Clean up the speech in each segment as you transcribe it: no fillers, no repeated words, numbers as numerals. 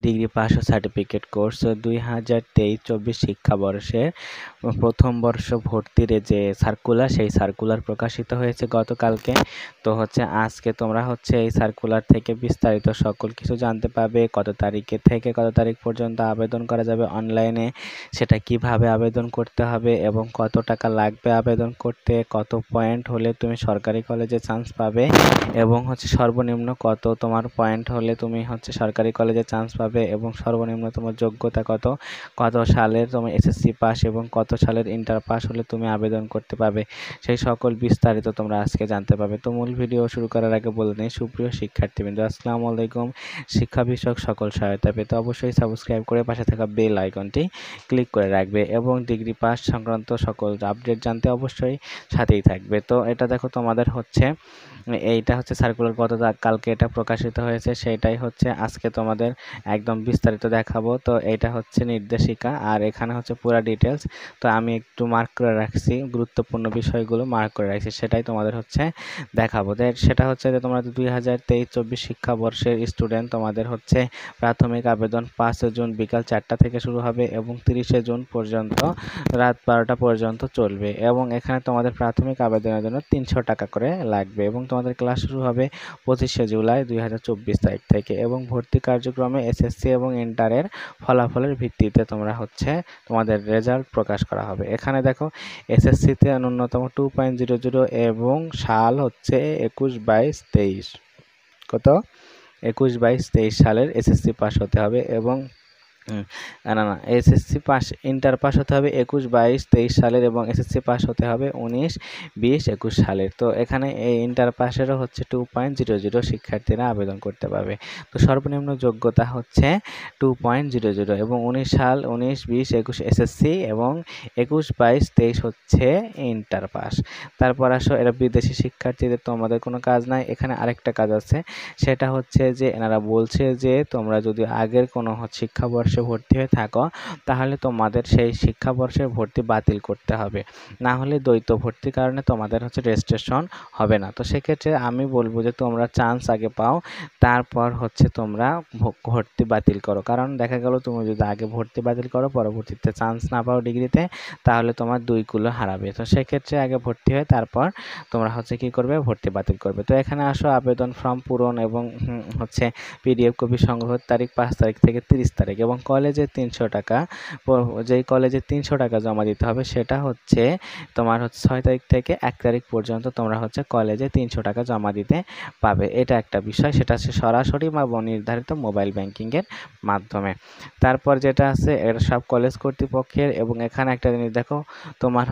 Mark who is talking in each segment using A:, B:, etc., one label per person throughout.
A: Degree pass ও certificate course 2023-24 শিক্ষাবর্ষের প্রথম বর্ষ ভর্তির যে সার্কুলার, সেই সার্কুলার প্রকাশিত হয়েছে গতকালকে। তো আজকে তোমরা এই সার্কুলার থেকে বিস্তারিত সকল কিছু জানতে পারবে। কত তারিখে থেকে কত তারিখ পর্যন্ত আবেদন করা যাবে অনলাইনে, সেটা কিভাবে আবেদন করতে হবে এবং কত টাকা লাগবে আবেদন করতে, কত পয়েন্ট হলে তুমি সরকারি কলেজে চান্স পাবে এবং সর্বনিম্ন কত তোমার পয়েন্ট হলে তুমি সরকারি কলেজে চান্স পাবে এবং সর্বনিম্ন তোমার যোগ্যতা কত, কত সালের তোমার এসএসসি পাস এবং কত সালের ইন্টার পাস হলে তুমি আবেদন করতে পারবে, সেই সকল বিস্তারিত তোমরা আজকে জানতে পারবে। তো মূল ভিডিও শুরু করার আগে বলে নিই, সুপ্রিয় শিক্ষার্থীবৃন্দ আসসালামু আলাইকুম। শিক্ষা বিষয়ক সকল সহায়তা পেতে অবশ্যই সাবস্ক্রাইব করে পাশে থাকা বেল আইকনটি ক্লিক করে রাখবে এবং ডিগ্রি পাস সংক্রান্ত সকল আপডেট জানতে অবশ্যই সাথেই থাকবে। তো এটা দেখো তোমাদের এইটা সার্কুলার কালকে এটা প্রকাশিত হয়েছে, সেটাই আজকে তোমাদের একদম বিস্তারিত দেখাবো। তো এইটা নির্দেশিকা আর এখানে পুরো ডিটেলস। তো আমি একটু মার্ক করে রাখছি, গুরুত্বপূর্ণ বিষয়গুলো মার্ক করে রাখছি, সেটাই তোমাদের দেখাবো। সেটা যে তোমরা 2023-24 শিক্ষাবর্ষের স্টুডেন্ট, তোমাদের প্রাথমিক আবেদন 5 জুন বিকাল 4টা থেকে শুরু হবে এবং 30 জুন পর্যন্ত রাত 12টা পর্যন্ত চলবে এবং এখানে তোমাদের প্রাথমিক আবেদনের জন্য 300 টাকা করে লাগবে এবং তোমাদের ক্লাস শুরু হবে 25 জুলাই 2024 তারিখ থেকে এবং ভর্তি কার্যক্রমে এসএসসি এবং ইন্টারের ফলাফলের ভিত্তিতে তোমরা তোমাদের রেজাল্ট প্রকাশ করা হবে। এখানে দেখো এসএসসিতে ন্যূনতম 2.00 এবং সাল 21-22-23, কত 21-22-23 সালের এসএসসি পাস হতে হবে এবং এসএসসি পাস ইন্টার পাস হতে হবে 21-22-23 সালের এবং এসএসসি পাস হতে হবে 19-20-21 সালের। তো এখানে এই ইন্টার পাসেরও 2.00 শিক্ষার্থীরা আবেদন করতে পারবে। তো সর্বনিম্ন যোগ্যতা 2.00 এবং 19-20-21 এসএসসি এবং 21-22-23 ইন্টার পাস। তারপর এরা বিদেশি শিক্ষার্থীদের তোমাদের কোনো কাজ নাই। এখানে আরেকটা কাজ আছে, সেটা যে এনারা বলছে যে তোমরা যদি আগের কোনো শিক্ষাবর্ষে ভর্তি হয়ে থাকো তাহলে তোমাদের সেই শিক্ষাবর্ষের ভর্তি বাতিল করতে হবে, না হলে দ্বৈত ভর্তির কারণে তোমাদের রেজিস্ট্রেশন হবে না। তো সেক্ষেত্রে আমি বলবো যে তোমরা চান্স আগে পাও, তারপর তোমরা ভর্তি বাতিল করো। কারণ দেখা গেল তুমি যদি আগে ভর্তি বাতিল করো, পরবর্তীতে চান্স না পাও ডিগ্রিতে, তাহলে তোমার 2 কুলো হারাবে। তো সেক্ষেত্রে আগে ভর্তি হয়ে তারপর তোমরা কি করবে, ভর্তি বাতিল করবে। তো এখানে আবেদন ফর্ম পূরণ এবং পিডিএফ কপি সংগ্রহের তারিখ 5 তারিখ থেকে 30 তারিখ এবং কলেজে 300 টাকা, যেই কলেজে 300 টাকা জমা দিতে হবে সেটা তোমার 6 তারিখ থেকে 1 তারিখ পর্যন্ত তোমরা কলেজে 300 টাকা জমা দিতে পাবে। এটা একটা বিষয়, সেটা সরাসরি বা নির্ধারিত মোবাইল ব্যাংকিংয়ের মাধ্যমে। তারপর যেটা আছে এটা সব কলেজ কর্তৃপক্ষের এবং এখানে একটা জিনিস দেখো, তোমার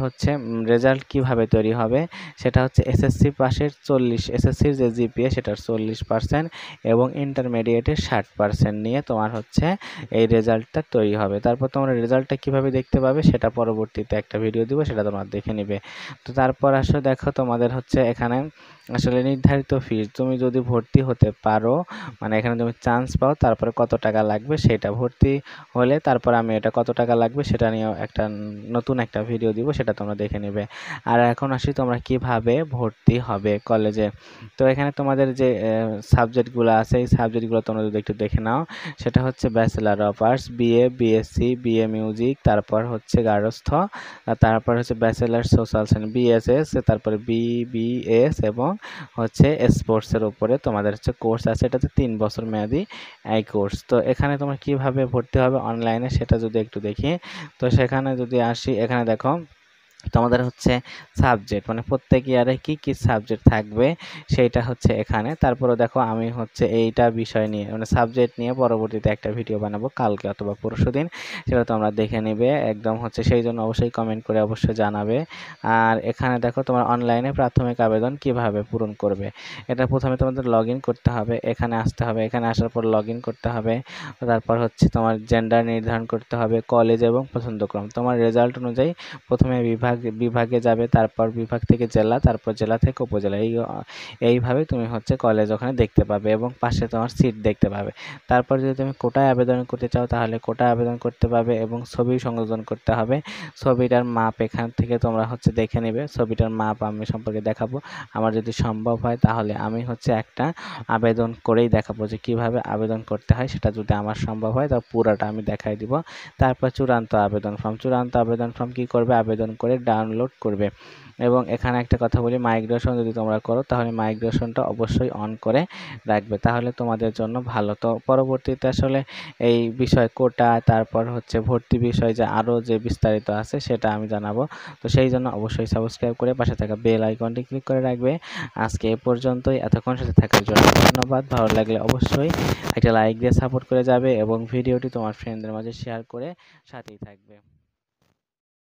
A: রেজাল্ট কিভাবে তৈরি হবে, সেটা এসএসসি পাশের 40, এসএসসির যে জিপিএ সেটার 40% এবং ইন্টারমিডিয়েটের 60% নিয়ে তোমার এই রেজাল্টটা তৈরি হবে। তারপর তোমরা রেজাল্টটা কিভাবে দেখতে পাবে সেটা পরবর্তীতে একটা ভিডিও দিব, সেটা তোমরা দেখে নিবে। তো তারপর দেখো তোমাদের এখানে আসলে নির্ধারিত ফিস, তুমি যদি ভর্তি হতে পারো মানে এখানে তুমি চান্স পাও, তারপরে কত টাকা লাগবে সেটা, ভর্তি হলে তারপর আমি এটা কত টাকা লাগবে সেটা নিয়ে নতুন একটা ভিডিও দিব, সেটা তোমরা দেখে নেবে। আর এখন আসি তোমরা কিভাবে ভর্তি হবে কলেজে। তো এখানে তোমাদের যে সাবজেক্টগুলো আছে এই সাবজেক্টগুলো তোমরা যদি একটু দেখে নাও, সেটা bachelor of arts, BA, BSc, BA music, তারপর গার্হস্থ্য, তারপর ব্যাচেলার সোশ্যাল সায়েন্স বিএসএস, তারপরে বিবিএস এবং স্পোর্টসের উপরে তোমাদের কোর্স আছে। এটাতে 3 বছর মেয়াদি এই কোর্স। তো এখানে তোমরা কিভাবে ভর্তি হবে অনলাইনে সেটা যদি একটু দেখি, তো সেখানে যদি আসি, এখানে দেখো তোমাদের সাবজেক্ট মানে প্রত্যেক ইয়ারে কি কি সাবজেক্ট থাকবে সেইটা এখানে। তারপরে দেখো আমি এইটা বিষয় নিয়ে মানে সাবজেক্ট নিয়ে পরবর্তীতে একটা ভিডিও বানাবো কালকে অথবা পরশুদিন, সেটা তোমরা দেখে নেবে একদম সেই জন্য অবশ্যই কমেন্ট করে অবশ্যই জানাবে। আর এখানে দেখো তোমার অনলাইনে প্রাথমিক আবেদন কিভাবে পূরণ করবে, এটা প্রথমে তোমাদের লগ ইন করতে হবে, এখানে আসতে হবে, এখানে আসার পর লগ ইন করতে হবে, তারপর তোমার জেন্ডার নির্ধারণ করতে হবে, কলেজ এবং পছন্দক্রম, তোমার রেজাল্ট অনুযায়ী প্রথমে বিভাগ বিভাগে যাবে, তারপর বিভাগ থেকে জেলা, তারপর জেলা থেকে উপজেলা। এইভাবে তুমি হচ্ছে কলেজ ওখানে দেখতে পাবে এবং পাশে তোমার সিট দেখতে পাবে। তারপর যদি তুমি কোটায় আবেদন করতে চাও তাহলে কোটায় আবেদন করতে পারবে এবং ছবি সংযোজন করতে হবে। ছবিটার মাপ এখান থেকে তোমরা হচ্ছে দেখে নেবে। ছবিটার মাপ আমি সম্পর্কে দেখাবো। আমার যদি সম্ভব হয় তাহলে আমি হচ্ছে একটা আবেদন করেই দেখাবো যে কিভাবে আবেদন করতে হয়। সেটা যদি আমার সম্ভব হয় তাহলে পুরোটা আমি দেখাই দিব। তারপর চূড়ান্ত আবেদন ফর্ম কি করবে, আবেদন করে ডাউনলোড করবে। এবং এখানে একটা কথা বলি, মাইগ্রেশন যদি তোমরা করো তাহলে মাইগ্রেশনটা অবশ্যই অন করে রাখবে, তাহলে তোমাদের জন্য ভালো। তো পরবর্তীতে আসলে এই বিষয় কোটা, তারপর হচ্ছে ভর্তি বিষয় যে আরও যে বিস্তারিত আছে সেটা আমি জানাবো। তো সেই জন্য অবশ্যই সাবস্ক্রাইব করে পাশে থাকা বেল আইকনটি ক্লিক করে রাখবে। আজকে এ পর্যন্তই, এতক্ষণ সাথে থাকার জন্য ধন্যবাদ। ভালো লাগলে অবশ্যই একটা লাইক দিয়ে সাপোর্ট করে যাবে এবং ভিডিওটি তোমার ফ্রেন্ডদের মাঝে শেয়ার করে সাথেই থাকবে।